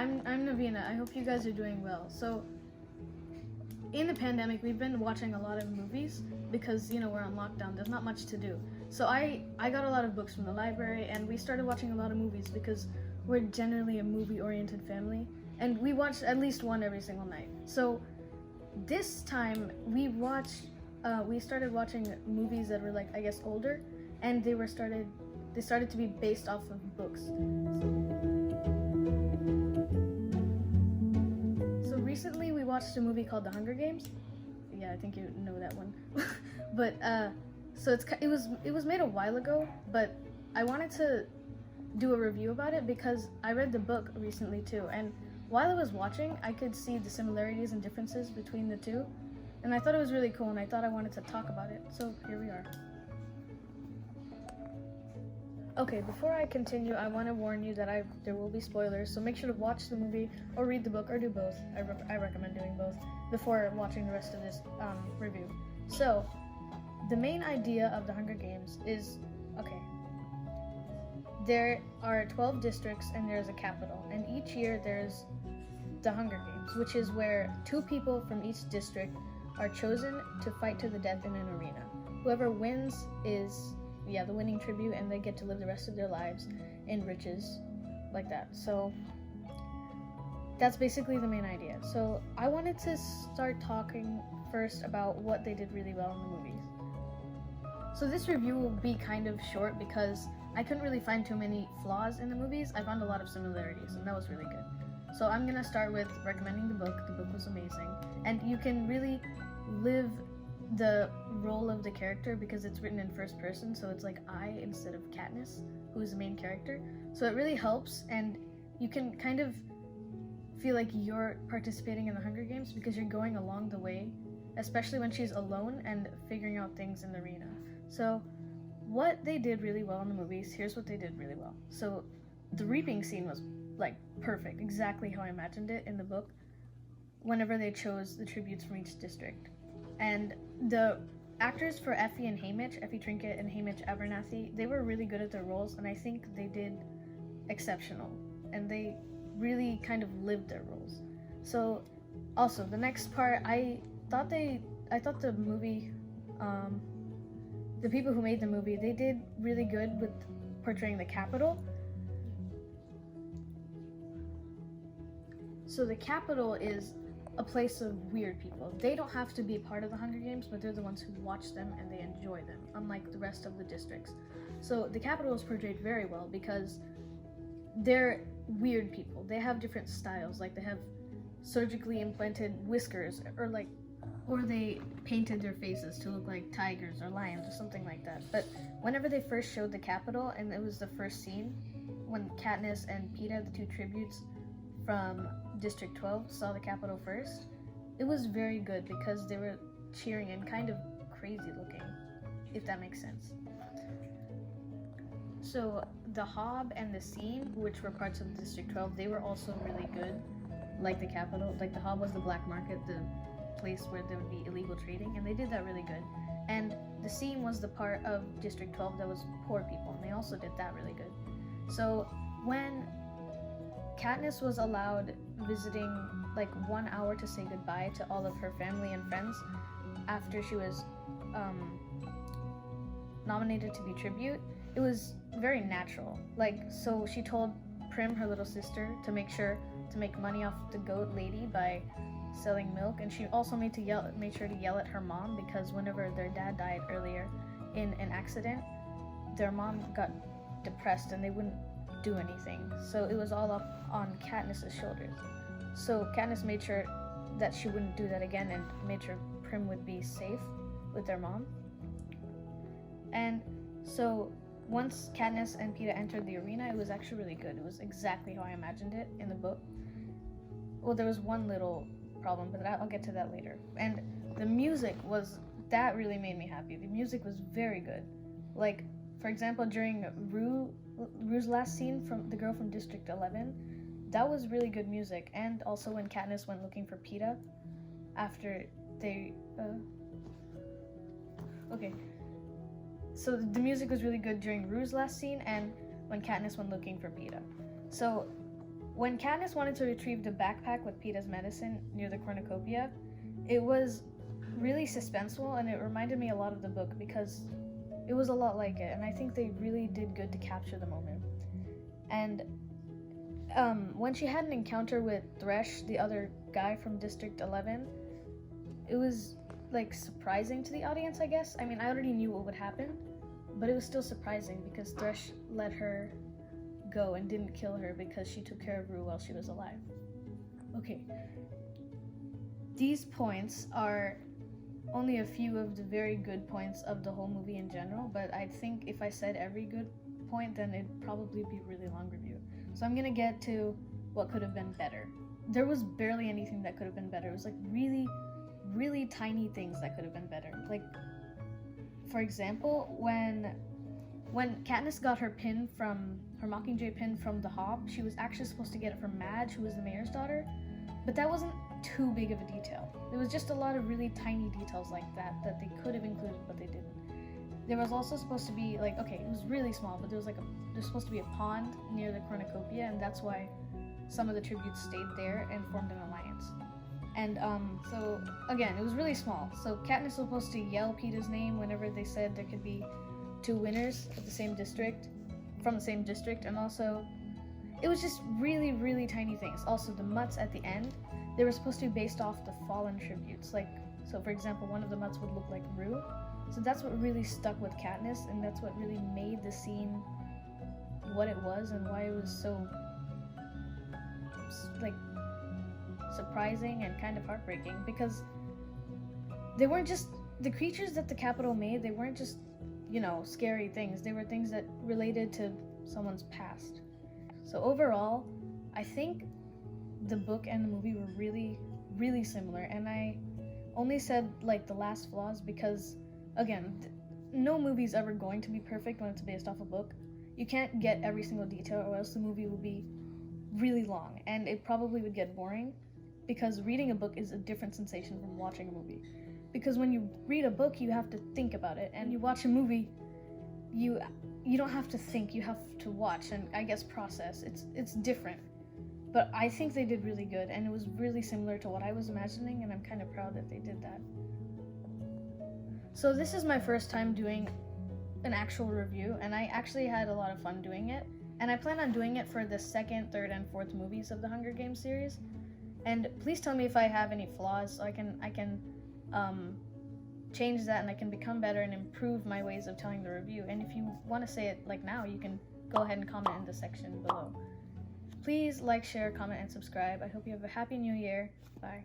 I'm Nawina. I hope you guys are doing well. So, in the pandemic, we've been watching a lot of movies because we're on lockdown. There's not much to do. So I got a lot of books from the library, and we started watching a lot of movies because we're generally a movie-oriented family, and we watch at least one every single night. So this time we started watching movies that were like, I guess, older, and they started to be based off of books. So recently we watched a movie called The Hunger Games. Yeah, I think you know that one. But so it was made a while ago, but I wanted to do a review about it because I read the book recently too, and while I was watching, I could see the similarities and differences between the two, and I thought it was really cool, and I thought I wanted to talk about it, so here we are. Okay, before I continue, I want to warn you that there will be spoilers, so make sure to watch the movie or read the book or do both. I recommend doing both before watching the rest of this review. So, the main idea of the Hunger Games is, okay, there are 12 districts and there's a capital, and each year there's the Hunger Games, which is where 2 people from each district are chosen to fight to the death in an arena. Whoever wins is the winning tribute, and they get to live the rest of their lives in riches like that. So that's basically the main idea. So I wanted to start talking first about what they did really well in the movies. So this review will be kind of short because I couldn't really find too many flaws in the movies. I found a lot of similarities, and that was really good. So I'm gonna start with recommending the book. The book was amazing, and you can really live the role of the character because it's written in first person, so it's like I instead of Katniss, who's the main character. So it really helps, and you can kind of feel like you're participating in the Hunger Games because you're going along the way, especially when she's alone and figuring out things in the arena. So what they did really well in the movies, here's what they did really well. So the reaping scene was like perfect, exactly how I imagined it in the book, whenever they chose the tributes from each district. And the actors for Effie and Haymitch, Effie Trinket and Haymitch Abernathy, they were really good at their roles, and I think they did exceptional, and they really kind of lived their roles. So also the next part, I thought the movie, the people who made the movie, they did really good with portraying the capital. So the capital is a place of weird people. They don't have to be part of the Hunger Games, but they're the ones who watch them and they enjoy them, unlike the rest of the districts. So the capital is portrayed very well because they're weird people. They have different styles, like they have surgically implanted whiskers, or they painted their faces to look like tigers or lions or something like that. But whenever they first showed the capital, and it was the first scene, when Katniss and Peeta, the 2 tributes from District 12, saw the capital first, it was very good because they were cheering and kind of crazy looking, if that makes sense. So the Hob and the Scene, which were parts of District 12, they were also really good, like the capital. Like the Hob was the black market, the place where there would be illegal trading, and they did that really good. And the Scene was the part of District 12 that was poor people, and they also did that really good. So when Katniss was allowed visiting like 1 hour to say goodbye to all of her family and friends after she was nominated to be tribute, it was very natural. So she told Prim, her little sister, to make sure to make money off the goat lady by selling milk, and she also made sure to yell at her mom because whenever their dad died earlier in an accident, their mom got depressed and they wouldn't do anything, so it was all up on Katniss's shoulders. So Katniss made sure that she wouldn't do that again and made sure Prim would be safe with their mom. And so once Katniss and Peeta entered the arena, it was actually really good. It was exactly how I imagined it in the book. Well, there was one little problem, but I'll get to that later. And the music that really made me happy. The music was very good. Like, for example, during Rue's last scene from the girl from District 11, that was really good music. And also when Katniss went looking for Peeta after they so the music was really good during Rue's last scene and when Katniss went looking for Peeta. So when Katniss wanted to retrieve the backpack with Peeta's medicine near the cornucopia, it was really suspenseful, and it reminded me a lot of the book because it was a lot like it, and I think they really did good to capture the moment. And when she had an encounter with Thresh, the other guy from District 11, it was like surprising to the audience, I guess. I mean, I already knew what would happen, but it was still surprising because Thresh let her go and didn't kill her because she took care of Rue while she was alive. Okay. These points are only a few of the very good points of the whole movie in general, but I think if I said every good point, then it'd probably be a really long review. So I'm gonna get to what could have been better. There was barely anything that could have been better. It was like really, really tiny things that could have been better. Like, for example, when Katniss got her pin from her Mockingjay pin from the Hob, she was actually supposed to get it from Madge, who was the mayor's daughter, but that wasn't too big of a detail. There was just a lot of really tiny details like that they could have included, but they didn't. There was also supposed to be like, okay, it was really small, but there's supposed to be a pond near the cornucopia, and that's why some of the tributes stayed there and formed an alliance. And so again, it was really small. So Katniss was supposed to yell Peeta's name whenever they said there could be 2 winners of the same district, from the same district, and also it was just really, really tiny things. Also, the mutts at the end, they were supposed to be based off the fallen tributes. Like, so for example, one of the mutts would look like Rue. So that's what really stuck with Katniss, and that's what really made the scene what it was and why it was so, like, surprising and kind of heartbreaking, because they weren't just the creatures that the Capitol made. They weren't just, scary things. They were things that related to someone's past. So overall, I think the book and the movie were really, really similar, and I only said like the last flaws because, again, no movie's ever going to be perfect when it's based off a book. You can't get every single detail, or else the movie will be really long, and it probably would get boring, because reading a book is a different sensation from watching a movie. Because when you read a book, you have to think about it, and you watch a movie, you don't have to think, you have to watch and I guess process. It's different. But I think they did really good, and it was really similar to what I was imagining, and I'm kind of proud that they did that. So this is my first time doing an actual review, and I actually had a lot of fun doing it, and I plan on doing it for the 2nd, 3rd, and 4th movies of the Hunger Games series. And please tell me if I have any flaws, so I can change that, and I can become better and improve my ways of telling the review. And if you want to say it like now, you can go ahead and comment in the section below. Please like, share, comment, and subscribe. I hope you have a happy new year. Bye.